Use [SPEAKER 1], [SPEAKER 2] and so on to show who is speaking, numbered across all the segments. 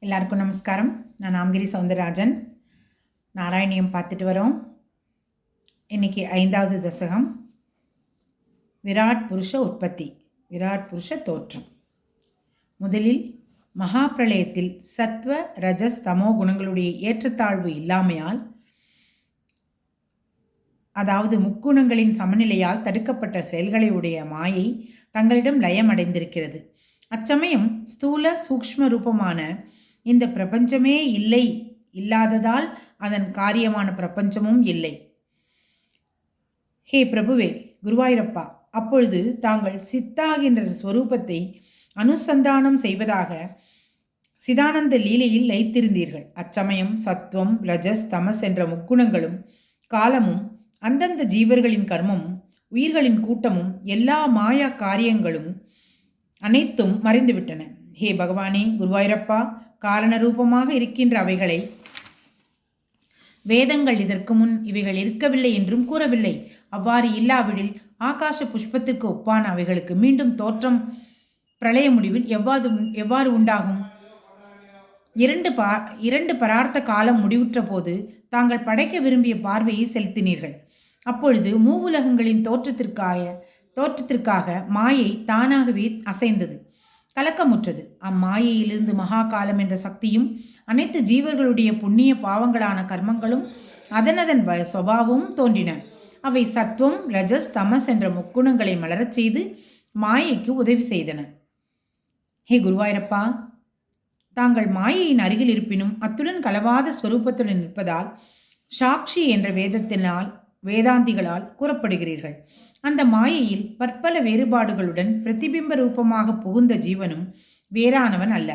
[SPEAKER 1] எல்லாருக்கும் நமஸ்காரம். நான் நாமகிரி சவுந்தரராஜன். நாராயணியம் பார்த்துட்டு வரோம். இன்றைக்கி 5வது தசகம், விராட் புருஷ உற்பத்தி, விராட் புருஷ தோற்றம். முதலில் மகாபிரளயத்தில் சத்வ ரஜஸ் தமோ குணங்களுடைய ஏற்றத்தாழ்வு இல்லாமையால், அதாவது முக்குணங்களின் சமநிலையால் தடுக்கப்பட்ட செயல்களை உடைய மாயை தங்களிடம் லயம் அடைந்திருக்கிறது. அச்சமயம் ஸ்தூல சூக்ஷ்ம ரூபமான இந்த பிரபஞ்சமே இல்லாததால் அதன் காரியமான பிரபஞ்சமும் இல்லை. ஹே பிரபுவே, குருவாயூரப்பா, அப்பொழுது தாங்கள் சித்தாகின்ற ஸ்வரூபத்தை அனுசந்தானம் செய்வதாக சிதானந்த லீலையில் லயித்திருந்தீர்கள். அச்சமயம் சத்வம் ரஜஸ் தமஸ் என்ற முக்குணங்களும் காலமும் அந்தந்த ஜீவர்களின் கர்மமும் உயிர்களின் கூட்டமும் எல்லா மாயா காரியங்களும் அனைத்தும் மறைந்துவிட்டன. ஹே பகவானே, குருவாயூரப்பா, காரணரூபமாக இருக்கின்ற அவைகளை வேதங்கள் இதற்கு முன் இவைகள் இருக்கவில்லை என்றும் கூறவில்லை. அவ்வாறு இல்லாவிடில் ஆகாச புஷ்பத்துக்கு ஒப்பான அவைகளுக்கு மீண்டும் தோற்றம் பிரளய முடிவில் எவ்வாறு உண்டாகும்? இரண்டு பரார்த்த காலம் முடிவுற்ற போது தாங்கள் படைக்க விரும்பிய பார்வையை செலுத்தினீர்கள். அப்பொழுது மூவுலகங்களின் தோற்றத்திற்காக மாயை தானாகவே அசைந்தது, கலக்கமுற்றது. அம்மாயையிலிருந்து மகா காலம் என்ற சக்தியும் அனைத்து ஜீவர்களுடைய புண்ணிய பாவங்களான கர்மங்களும் அதனதன் சுபாவமும் தோன்றின. அவை சத்வம் ரஜஸ் தமஸ் என்ற முக்குணங்களை மலரச் செய்து மாயைக்கு உதவி செய்தன. ஹே குருவாயூரப்பா, தாங்கள் மாயையின் அருகில் இருப்பினும் அத்துடன் கலவாத ஸ்வரூபத்துடன் இருப்பதால் சாட்சி என்ற வேதாந்திகளால் கூறப்படுகிறீர்கள். அந்த மாயையில் பற்பல வேறுபாடுகளுடன் பிரதிபிம்ப ரூபமாக புகுந்த ஜீவனும் வேறானவன் அல்ல,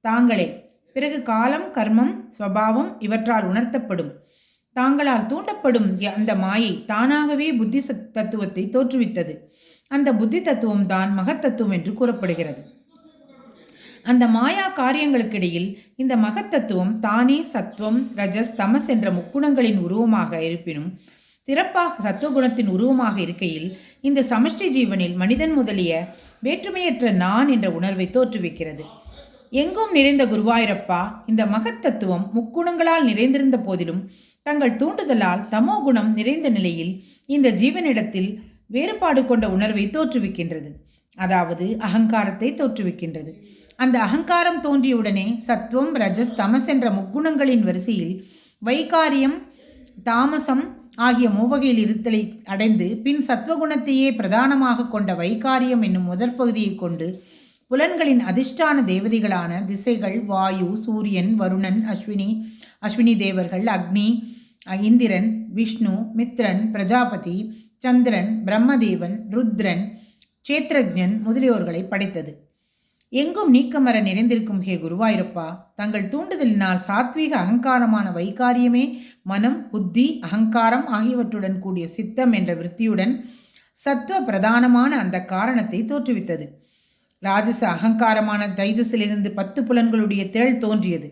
[SPEAKER 1] தாங்களே. பிறகு காலம், கர்மம், ஸ்வபாவம் இவற்றால் உணர்த்தப்படும் தாங்களால் தூண்டப்படும் அந்த மாயை தானாகவே புத்தி தத்துவத்தை தோற்றுவித்தது. அந்த புத்தி தத்துவம் தான் மகத்தத்துவம் என்று கூறப்படுகிறது. அந்த மாயா காரியங்களுக்கிடையில் இந்த மகத்தத்துவம் தானே சத்வம் ரஜஸ் தமஸ் என்ற முக்குணங்களின் உருவமாக இருப்பினும் சிறப்பாக சத்துவகுணத்தின் உருவமாக இருக்கையில் இந்த சமஷ்டி ஜீவனில் மனிதன் முதலிய வேற்றுமையற்ற நான் என்ற உணர்வை தோற்றுவிக்கிறது. எங்கும் நிறைந்த குருவாயூரப்பா, இந்த மகத்தத்துவம் முக்குணங்களால் நிறைந்திருந்த போதிலும் தங்கள் தூண்டுதலால் தமோ குணம் நிறைந்த நிலையில் இந்த ஜீவனிடத்தில் வேறுபாடு கொண்ட உணர்வை தோற்றுவிக்கின்றது, அதாவது அகங்காரத்தை தோற்றுவிக்கின்றது. அந்த அகங்காரம் தோன்றியவுடனே சத்வம் ரஜஸ் தமஸ் என்ற முக்குணங்களின் வரிசையில் வைகாரியம் தாமசம் ஆகிய மூவகையில் இருத்தலை அடைந்து பின் சத்வகுணத்தையே பிரதானமாக கொண்ட வைகாரியம் என்னும் முதற் பகுதியை கொண்டு புலன்களின் அதிஷ்டான தேவதைகளான திசைகள், வாயு, சூரியன், வருணன், அஸ்வினி தேவர்கள், அக்னி, இந்திரன், விஷ்ணு, மித்ரன், பிரஜாபதி, சந்திரன், பிரம்மதேவன், ருத்ரன், சேத்ரஜன் முதலியோர்களை படைத்தது. எங்கும் நீக்கமர நிறைந்திருக்கும் ஹே குருவாயூரப்பா, தங்கள் தூண்டுதலினால் சாத்வீக அகங்காரமான வைகாரியமே மனம், புத்தி, அகங்காரம் ஆகியவற்றுடன் கூடிய சித்தம் என்ற விருத்தியுடன் சத்துவ பிரதானமான அந்த காரணத்தை தோற்றுவித்தது. ராஜச அகங்காரமான தைஜஸிலிருந்து 10 புலன்களுடைய தேள் தோன்றியது.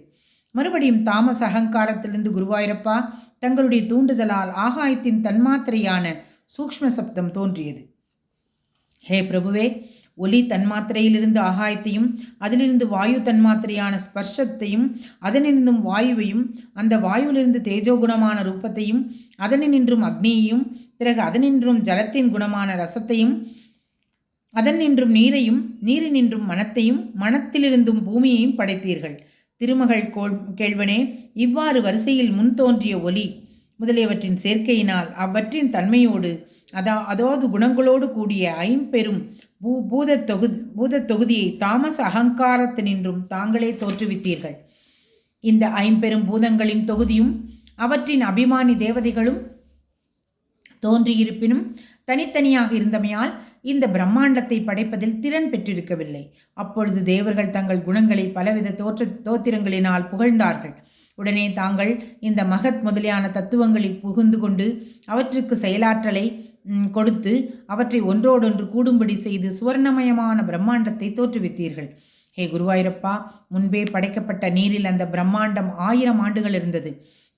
[SPEAKER 1] மறுபடியும் தாமச அகங்காரத்திலிருந்து குருவாயூரப்பா தங்களுடைய தூண்டுதலால் ஆகாயத்தின் தன்மாத்திரையான சூக்ஷ்ம சப்தம் தோன்றியது. ஹே பிரபுவே, ஒலி தன்மாத்திரையிலிருந்து ஆகாயத்தையும் அதிலிருந்து வாயு தன்மாத்திரையான ஸ்பர்ஷத்தையும் அதனிருந்தும் வாயுவையும் அந்த வாயுவிலிருந்து தேஜோகுணமான ரூபத்தையும் அதனின்றும் அக்னியையும் பிறகு அதனின்றும் ஜலத்தின் குணமான ரசத்தையும் அதனின்றும் நீரையும் நீரினின்றும் மனத்தையும் மனத்திலிருந்தும் பூமியையும் படைத்தீர்கள். திருமகள் கேள்வனே, இவ்வாறு வரிசையில் முன் தோன்றிய ஒலி முதலியவற்றின் சேர்க்கையினால் அவ்வற்றின் தன்மையோடு அதாவது குணங்களோடு கூடிய ஐம்பெரும் பூத தொகுதியை தாமச அகங்காரத்தினின்றும் தாங்களே தோற்றுவித்தீர்கள். இந்த ஐம்பெரும் பூதங்களின் தொகுதியும் அவற்றின் அபிமானி தேவதைகளும் தோன்றியிருப்பினும் தனித்தனியாக இருந்தமையால் இந்த பிரம்மாண்டத்தை படைப்பதில் திறன் பெற்றிருக்கவில்லை. அப்பொழுது தேவர்கள் தங்கள் குணங்களை பலவித தோத்திரங்களினால் புகழ்ந்தார்கள். உடனே தாங்கள் இந்த மகத் முதலியான தத்துவங்களில் புகுந்து கொண்டு அவற்றுக்கு செயலாற்றலை கொடுத்து அவற்றை ஒன்றோடொன்று கூடும்படி செய்து சுவர்ணமயமான பிரம்மாண்டத்தை தோற்றுவித்தீர்கள். ஹே குருவாயூரப்பா, முன்பே படைக்கப்பட்ட நீரில் அந்த பிரம்மாண்டம் 1000 ஆண்டுகள் இருந்தது.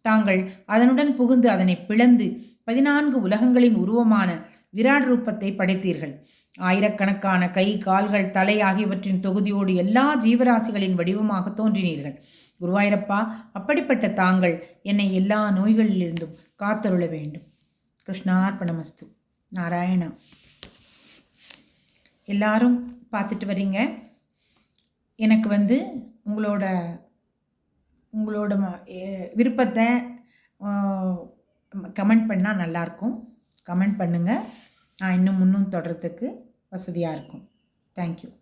[SPEAKER 1] தாங்கள் அதனுடன் புகுந்து அதனை பிளந்து 14 உலகங்களின் உருவமான விராட் ரூபத்தை படைத்தீர்கள். ஆயிரக்கணக்கான கை, கால்கள், தலை ஆகியவற்றின் தொகுதியோடு எல்லா ஜீவராசிகளின் வடிவமாக தோன்றினீர்கள். குருவாயூரப்பா, அப்படிப்பட்ட தாங்கள் என்னை எல்லா நோய்களிலிருந்தும் காத்தருள வேண்டும். கிருஷ்ணார்ப்பணமஸ்து. நாராயணா. எல்லாரும் பார்த்துட்டு வரீங்க. எனக்கு உங்களோட உங்களோட விருப்பத்தை கமெண்ட் பண்ணால் நல்லாயிருக்கும். கமெண்ட் பண்ணுங்கள். நான் இன்னும் தொடர்றதுக்கு வசதியாக இருக்கும். தேங்க்யூ.